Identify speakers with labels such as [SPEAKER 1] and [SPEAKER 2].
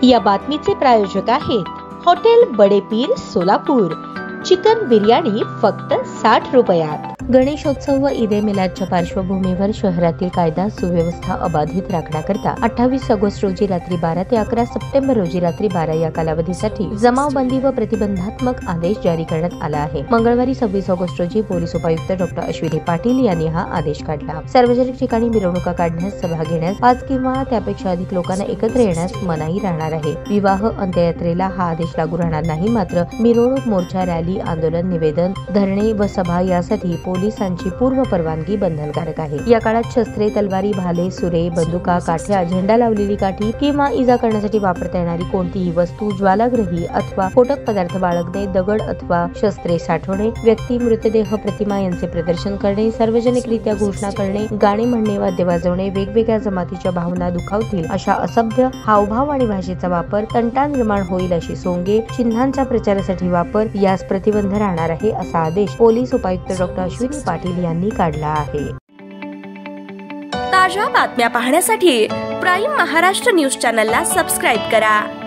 [SPEAKER 1] या बातमीचे प्रायोजक आहेत हॉटेल बडे पीर सोलापूर। चिकन बिर्याणी फक्त 60 रुपयात। गणेशोत्सव व ईद ए मिलादच्या पार्श्वभूमीवर शहरातील कायदा सुव्यवस्था अबाधित राखण्याकरता 28 ऑगस्ट रोजी रात्री 12 ते 11 सप्टेंबर रोजी रात्री 12 या कालावधीसाठी जमावबंदी व प्रतिबंधात्मक आदेश जारी करण्यात आला आहे। मंगळवारी 26 ऑगस्ट रोजी पोलीस उपायुक्त डॉ. अश्विनी पाटील यांनी हा आदेश काढला। सार्वजनिक ठिकाणी मिरवणुका काढण्यास, सभा घेण्यास, 5 किंवा त्यापेक्षा अधिक लोकांना एकत्र येण्यास मनाई राहणार आहे। विवाह अंत्ययात्रेला हा आदेश लागू राहणार नाही। मात्र मिरवणूक, मोर्चा, रॅली, आंदोलन, निवेदन, धरणे व सभा यासाठी पोलिसांची पूर्व परवानगी बंधनकारक आहे। या काळात शस्त्रे, तलवारी, भाले, सुरे, बंदुका, काठ्या, झेंडा लावलेली काठी किंवा इजा करण्यासाठी वापरता येणारी कोणतीही वस्तू, ज्वालाग्रही अथवा स्फोटक पदार्थ बाळगणे, दगड अथवा शस्त्रे साठवणे, व्यक्ती, मृतदेह, प्रतिमा यांचे प्रदर्शन करणे, सार्वजनिकरित्या घोषणा करणे, गाणे म्हणणे, वाद्य वाजवणे, वेगवेगळ्या जमातीच्या भावना दुखावतील अशा असभ्य हावभाव आणि भाषेचा वापर, तंटा निर्माण होईल अशी सोंगे, चिन्हांच्या प्रचारासाठी वापर यास प्रतिबंध राहणार आहे, असा आदेश पोलीस उपायुक्त डॉ. अश्विनी पाटील यांनी काढला आहे।
[SPEAKER 2] ताज्या बातम्या पाहण्यासाठी प्राईम महाराष्ट्र न्यूज चॅनलला सबस्क्राईब करा।